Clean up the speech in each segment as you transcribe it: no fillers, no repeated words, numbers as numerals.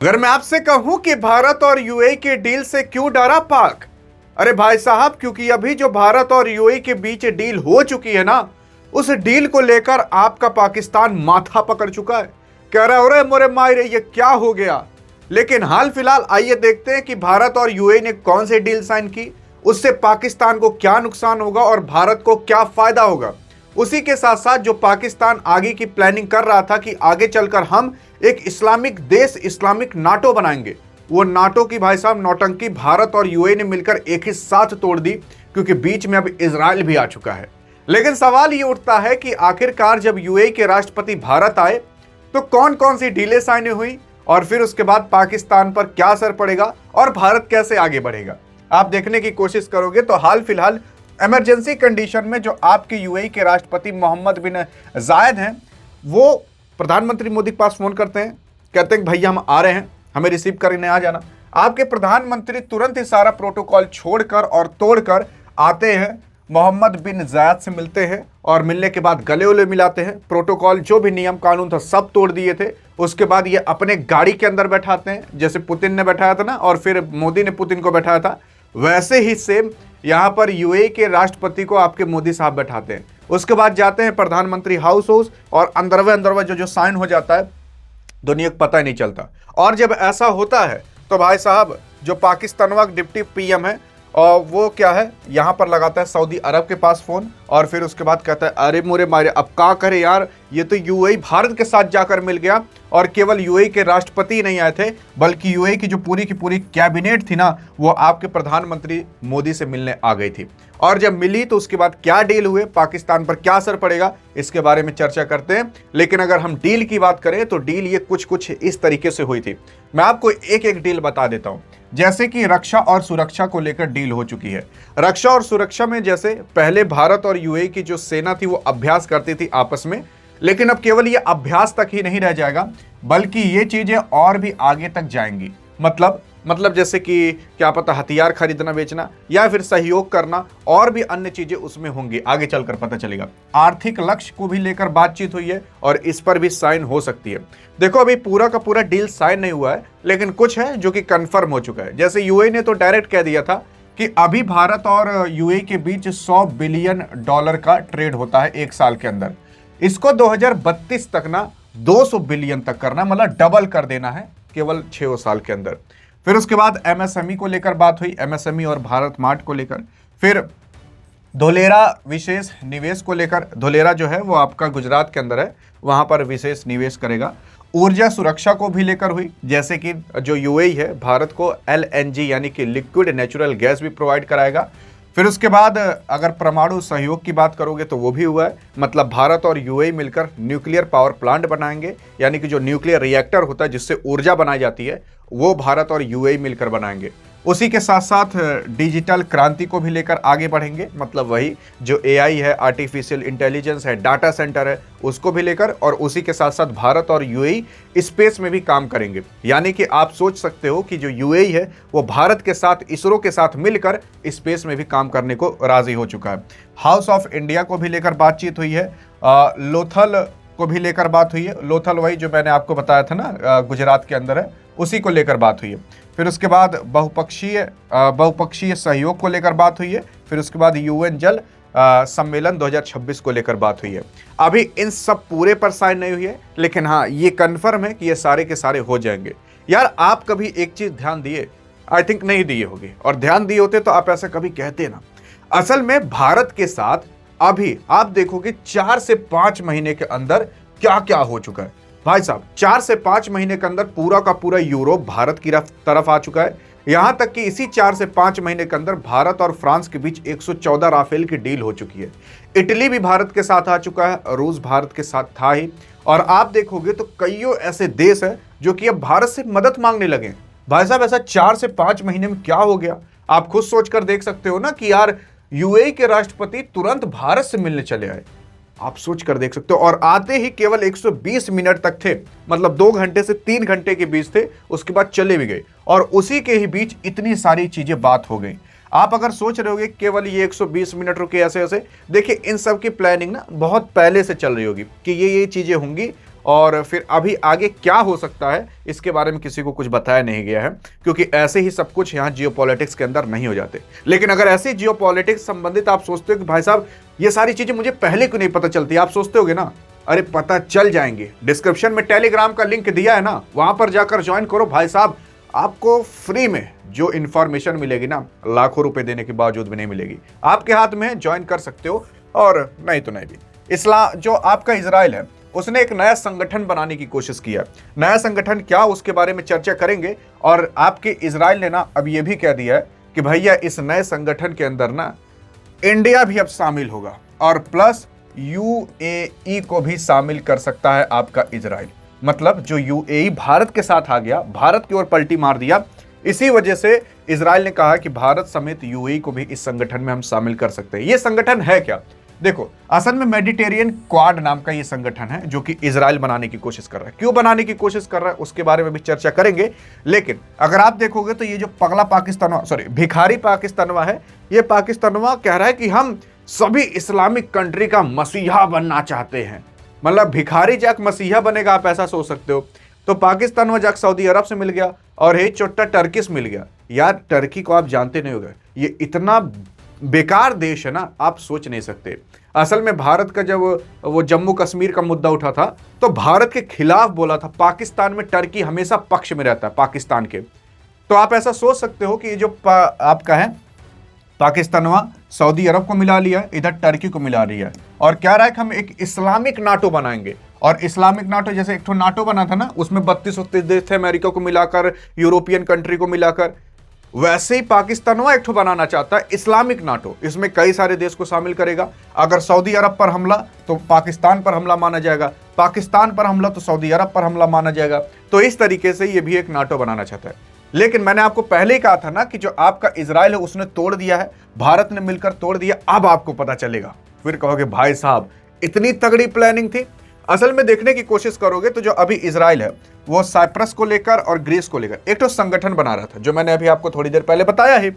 अगर मैं आपसे कहूं कि भारत और यूएई के डील से क्यों डरा पाक, अरे भाई साहब, क्योंकि अभी जो भारत और यूएई के बीच डील हो चुकी है ना, उस डील को लेकर आपका पाकिस्तान माथा पकड़ चुका है। कह रहा है अरे मोरे मायरे ये क्या हो गया। लेकिन हाल फिलहाल आइए देखते हैं कि भारत और यूएई ने कौन से डील साइन की, उससे पाकिस्तान को क्या नुकसान होगा और भारत को क्या फायदा होगा। उसी के साथ साथ जो पाकिस्तान आगे की प्लानिंग कर रहा था कि आगे चलकर हम एक इस्लामिक देश, इस्लामिक नाटो बनाएंगे, वो नाटो की भाई साहब नौटंकी भारत और यूएई ने मिलकर एक ही साथ तोड़ दी, क्योंकि बीच में अब इजराइल भी आ चुका है। लेकिन सवाल ये उठता है कि आखिरकार जब यूएई के राष्ट्रपति भारत आए तो कौन कौन सी डीलें साइन हुई और फिर उसके बाद पाकिस्तान पर क्या असर पड़ेगा और भारत कैसे आगे बढ़ेगा। आप देखने की कोशिश करोगे तो हाल फिलहाल इमरजेंसी कंडीशन में जो आपके यूएई के राष्ट्रपति मोहम्मद बिन जायद हैं, वो प्रधानमंत्री मोदी के पास फोन करते हैं, कहते हैं भैया हम आ रहे हैं, हमें रिसीव करने आ जाना। आपके प्रधानमंत्री तुरंत ही सारा प्रोटोकॉल छोड़कर और तोड़कर आते हैं, मोहम्मद बिन जायद से मिलते हैं और मिलने के बाद गले उले मिलाते हैं। प्रोटोकॉल जो भी नियम कानून था सब तोड़ दिए थे। उसके बाद ये अपने गाड़ी के अंदर बैठाते हैं, जैसे पुतिन ने बैठाया था ना और फिर मोदी ने पुतिन को बैठाया था, वैसे ही सेम यहाँ पर यूएई के राष्ट्रपति को आपके मोदी साहब बैठाते हैं। उसके बाद जाते हैं प्रधानमंत्री हाउस और अंदरवे जो साइन हो जाता है, दुनिया को पता ही नहीं चलता। और जब ऐसा होता है तो भाई साहब जो पाकिस्तान का डिप्टी पीएम है और वो क्या है, यहाँ पर लगाता है सऊदी अरब के पास फोन और फिर उसके बाद कहता है अरे मोरे मारे अब क्या करे यार, ये तो यूएई भारत के साथ जाकर मिल गया। और केवल यूएई के राष्ट्रपति नहीं आए थे, बल्कि यूएई की जो पूरी की पूरी कैबिनेट थी ना, वो आपके प्रधानमंत्री मोदी से मिलने आ गई थी। और जब मिली तो उसके बाद क्या डील हुए, पाकिस्तान पर क्या असर पड़ेगा, इसके बारे में चर्चा करते हैं। लेकिन अगर हम डील की बात करें तो डील ये कुछ इस तरीके से हुई थी। मैं आपको एक एक डील बता देता हूं। जैसे कि रक्षा और सुरक्षा को लेकर डील हो चुकी है। रक्षा और सुरक्षा में जैसे पहले भारत और यूएई की जो सेना थी वो अभ्यास करती थी आपस में, लेकिन अब केवल ये अभ्यास तक ही नहीं रह जाएगा, बल्कि ये चीजें और भी आगे तक जाएंगी। मतलब जैसे कि क्या पता हथियार खरीदना बेचना या फिर सहयोग करना और भी अन्य चीजें उसमें होंगी, आगे चलकर पता चलेगा। आर्थिक लक्ष्य को भी लेकर बातचीत हुई है और इस पर भी साइन हो सकती है। देखो अभी पूरा का पूरा डील साइन नहीं हुआ है, लेकिन कुछ है जो कि कंफर्म हो चुका है। जैसे यूएई ने तो डायरेक्ट कह दिया था कि अभी भारत और यूएई के बीच $100 बिलियन का ट्रेड होता है एक साल के अंदर। इसको 2032 तक ना 200 बिलियन तक करना, मतलब डबल कर देना है केवल 6 साल के अंदर। फिर उसके बाद एमएसएमई को लेकर बात हुई, एमएसएमई और भारत मार्ट को लेकर। फिर धोलेरा विशेष निवेश को लेकर, धोलेरा जो है वो आपका गुजरात के अंदर है, वहां पर विशेष निवेश करेगा। ऊर्जा सुरक्षा को भी लेकर हुई, जैसे कि जो यूएई है भारत को एलएनजी यानी कि लिक्विड नेचुरल गैस भी प्रोवाइड कराएगा। फिर उसके बाद अगर परमाणु सहयोग की बात करोगे तो वो भी हुआ है, मतलब भारत और यूएई मिलकर न्यूक्लियर पावर प्लांट बनाएंगे, यानी कि जो न्यूक्लियर रिएक्टर होता है जिससे ऊर्जा बनाई जाती है वो भारत और यूएई मिलकर बनाएंगे। उसी के साथ साथ डिजिटल क्रांति को भी लेकर आगे बढ़ेंगे, मतलब वही जो एआई है, आर्टिफिशियल इंटेलिजेंस है, डाटा सेंटर है, उसको भी लेकर। और उसी के साथ साथ भारत और यूएई स्पेस में भी काम करेंगे, यानी कि आप सोच सकते हो कि जो यूएई है वो भारत के साथ इसरो के साथ मिलकर स्पेस में भी काम करने को राजी हो चुका है। हाउस ऑफ इंडिया को भी लेकर बातचीत हुई है, लोथल को भी लेकर बात हुई है। लोथल वही जो मैंने आपको बताया था ना, गुजरात के अंदर है, उसी को लेकर बात हुई है। फिर उसके बाद बहुपक्षीय सहयोग को लेकर बात हुई है। फिर उसके बाद यूएन जल सम्मेलन 2026 को लेकर बात हुई है। अभी इन सब पूरे पर साइन नहीं हुई है, लेकिन हाँ ये कंफर्म है कि ये सारे के सारे हो जाएंगे। यार आप कभी एक चीज ध्यान दिए, आई थिंक नहीं दिए होंगे, और ध्यान दिए होते तो आप ऐसा कभी कहते ना। असल में भारत के साथ अभी आप देखोगे 4 से 5 महीने के अंदर क्या क्या हो चुका है भाई साहब। 4 से 5 महीने के अंदर पूरा का पूरा यूरोप भारत की तरफ आ चुका है। यहां तक कि इसी 4 से 5 महीने के अंदर भारत और फ्रांस के बीच 114 राफेल की डील हो चुकी है। इटली भी भारत के साथ आ चुका है, रूस भारत के साथ था ही। और आप देखोगे तो कईयों ऐसे देश हैं जो कि अब भारत से मदद मांगने लगे। भाई साहब ऐसा 4 से 5 महीने में क्या हो गया, आप खुद सोचकर देख सकते हो ना कि यार यूएई के राष्ट्रपति तुरंत भारत से मिलने चले आए। आप सोच कर देख सकते हो, और आते ही केवल 120 मिनट तक थे, मतलब 2 घंटे से 3 घंटे के बीच थे, उसके बाद चले भी गए। और उसी के ही बीच इतनी सारी चीजें बात हो गई। आप अगर सोच रहे होगे केवल ये 120 मिनट रुके ऐसे ऐसे, देखिए इन सब की प्लानिंग ना बहुत पहले से चल रही होगी कि ये चीजें होंगी और फिर अभी आगे क्या हो सकता है इसके बारे में किसी को कुछ बताया नहीं गया है, क्योंकि ऐसे ही सब कुछ यहाँ जियोपॉलिटिक्स के अंदर नहीं हो जाते। लेकिन अगर ऐसे जियोपॉलिटिक्स संबंधित आप सोचते हो कि भाई साहब ये सारी चीजें मुझे पहले क्यों नहीं पता चलती, आप सोचते होगे ना, अरे पता चल जाएंगे। डिस्क्रिप्शन में टेलीग्राम का लिंक दिया है ना, वहां पर जाकर ज्वाइन करो भाई साहब, आपको फ्री में जो इंफॉर्मेशन मिलेगी ना, लाखों रुपए देने के बावजूद भी नहीं मिलेगी, आपके हाथ में ज्वाइन कर सकते हो। और नहीं तो नहीं भी। इस्लाम जो आपका इजराइल है उसने एक नया संगठन बनाने की कोशिश किया। नया संगठन क्या, उसके बारे में चर्चा करेंगे। और आपके इजराइल ने ना अब यह भी कह दिया है कि भैया इस नए संगठन के अंदर ना इंडिया भी अब शामिल होगा और प्लस यूएई को भी शामिल कर सकता है आपका इजराइल। मतलब जो यूएई भारत के साथ आ गया, भारत की ओर पलटी मार दिया, इसी वजह से इजराइल ने कहा कि भारत समेत यूएई को भी इस संगठन में हम शामिल कर सकते हैं। यह संगठन है क्या? देखो, असल में मेडिटेरियन क्वाड नाम का ये संगठन है जो कि इजराइल बनाने की कोशिश कर रहा है। क्यों बनाने की कोशिश कर रहा है उसके बारे में भी चर्चा करेंगे। लेकिन अगर आप देखोगे तो ये जो पगला पाकिस्तानवा, सॉरी भिखारी पाकिस्तानवा है, ये पाकिस्तानवा कह रहा है कि हम सभी इस्लामिक कंट्री का मसीहा बनना चाहते हैं। मतलब भिखारी जाक मसीहा बनेगा, आप ऐसा सोच सकते हो। तो पाकिस्तानवा जाक सऊदी अरब से मिल गया और ये चोट्टा टर्की से मिल गया। यार टर्की को आप जानते नहीं होगा, ये इतना बेकार देश है ना, आप सोच नहीं सकते। असल में भारत का जब वो जम्मू कश्मीर का मुद्दा उठा था तो भारत के खिलाफ बोला था। पाकिस्तान में टर्की हमेशा पक्ष में रहता है पाकिस्तान के। तो आप ऐसा सोच सकते हो कि ये जो आपका है पाकिस्तानवा सऊदी अरब को मिला लिया, इधर टर्की को मिला लिया है और क्या रहा है कि हम एक इस्लामिक नाटो बनाएंगे। और इस्लामिक नाटो जैसे एक तो नाटो बना था ना, उसमें 32 देश थे, अमेरिका को मिलाकर, यूरोपियन कंट्री को मिलाकर, वैसे ही पाकिस्तानवा एक बनाना चाहता है इस्लामिक नाटो। इसमें कई सारे देश को शामिल करेगा। अगर सऊदी अरब पर हमला तो पाकिस्तान पर हमला माना जाएगा, पाकिस्तान पर हमला तो सऊदी अरब पर हमला माना जाएगा। तो इस तरीके से ये भी एक नाटो बनाना चाहता है। लेकिन मैंने आपको पहले ही कहा था ना कि जो आपका इजराइल है उसने तोड़ दिया है, भारत ने मिलकर तोड़ दिया। अब आपको पता चलेगा, फिर कहोगे भाई साहब इतनी तगड़ी प्लानिंग थी। असल में देखने की कोशिश करोगे तो जो अभी इजराइल है वो साइप्रस को लेकर और ग्रीस को लेकर एक तो संगठन बना रहा था, जो मैंने अभी आपको थोड़ी देर पहले बताया है।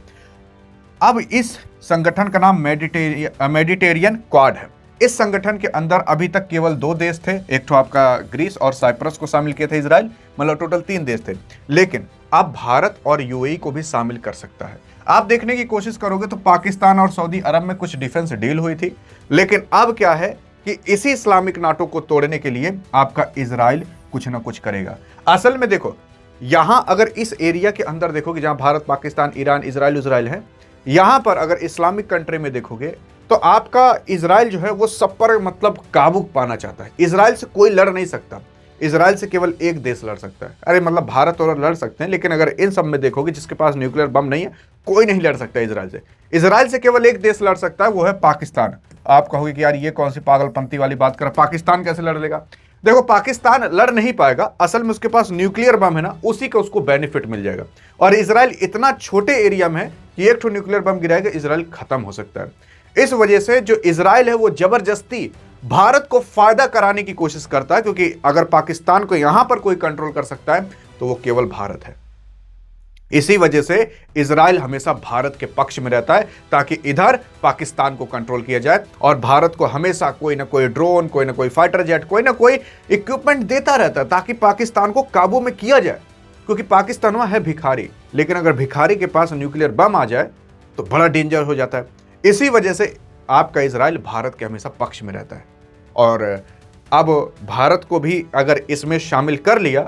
अब इस संगठन का नाम मेडिटेरियन क्वाड है। इस संगठन के अंदर अभी तक केवल 2 देश थे, एक तो आपका ग्रीस और साइप्रस को शामिल किए थे इजराइल, मतलब टोटल 3 देश थे। लेकिन अब भारत और यूएई को भी शामिल कर सकता है। आप देखने की कोशिश करोगे तो पाकिस्तान और सऊदी अरब में कुछ डिफेंस डील हुई थी, लेकिन अब क्या है कि इसी इस्लामिक नाटो को तोड़ने के लिए आपका इजराइल कुछ ना कुछ करेगा। असल में देखो, यहां अगर इस एरिया के अंदर देखोगे जहां भारत, पाकिस्तान, ईरान, इजराइल है, यहां पर अगर इस्लामिक कंट्री में देखोगे तो आपका इजराइल जो है वो सब पर मतलब काबू पाना चाहता है। इजराइल से कोई लड़ नहीं सकता, इजराइल से केवल एक देश लड़ सकता है। अरे मतलब भारत और लड़ सकते हैं, लेकिन अगर इन सब में देखोगे जिसके पास न्यूक्लियर बम नहीं है, कोई नहीं लड़ सकता इजराइल से। इजराइल से केवल एक देश लड़ सकता है, वो है पाकिस्तान। आप कहोगे कि यार ये कौन सी पागलपंती वाली बात कर, पाकिस्तान कैसे लड़ लेगा? देखो, पाकिस्तान लड़ नहीं पाएगा, असल में उसके पास न्यूक्लियर बम है ना, उसी का उसको बेनिफिट मिल जाएगा। और इजराइल इतना छोटे एरिया में है कि एक तो न्यूक्लियर बम गिराएगा, इजराइल खत्म हो सकता है। इस वजह से जो इजराइल है वो जबरदस्ती भारत को फायदा कराने की कोशिश करता है, क्योंकि अगर पाकिस्तान को यहां पर कोई कंट्रोल कर सकता है तो वो केवल भारत है। इसी वजह से इजराइल हमेशा भारत के पक्ष में रहता है, ताकि इधर पाकिस्तान को कंट्रोल किया जाए और भारत को हमेशा कोई ना कोई ड्रोन, कोई ना कोई फाइटर जेट, कोई ना कोई इक्विपमेंट देता रहता है, ताकि पाकिस्तान को काबू में किया जाए। क्योंकि पाकिस्तान वहां है भिखारी, लेकिन अगर भिखारी के पास न्यूक्लियर बम आ जाए तो बड़ा डेंजर हो जाता है। इसी वजह से आपका इजराइल भारत के हमेशा पक्ष में रहता है। और अब भारत को भी अगर इसमें शामिल कर लिया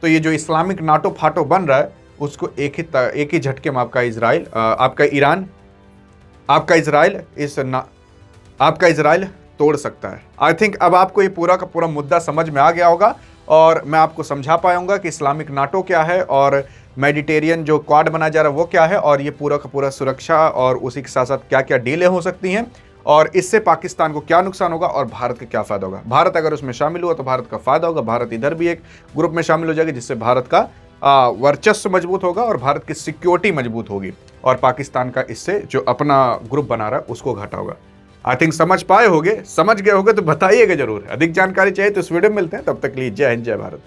तो ये जो इस्लामिक नाटो फाटो बन रहा है उसको एक ही झटके में आपका इजराइल, आपका इजराइल तोड़ सकता है। आई थिंक अब आपको ये पूरा का पूरा मुद्दा समझ में आ गया होगा और मैं आपको समझा पाऊंगा कि इस्लामिक नाटो क्या है और मेडिटेरियन जो क्वाड बनाया जा रहा है वो क्या है, और ये पूरा का पूरा सुरक्षा और उसी के साथ साथ क्या क्या डीलें हो सकती हैं और इससे पाकिस्तान को क्या नुकसान होगा और भारत का क्या फायदा होगा। भारत अगर उसमें शामिल हुआ तो भारत का फायदा होगा, भारत इधर भी एक ग्रुप में शामिल हो जाएगा, जिससे भारत का वर्चस्व मजबूत होगा और भारत की सिक्योरिटी मजबूत होगी, और पाकिस्तान का इससे जो अपना ग्रुप बना रहा है उसको घाटा होगा। आई थिंक समझ पाए होगे, समझ गए होगे तो बताइएगा जरूर। अधिक जानकारी चाहिए तो इस वीडियो में मिलते हैं, तब तक के लिए जय हिंद, जय भारत।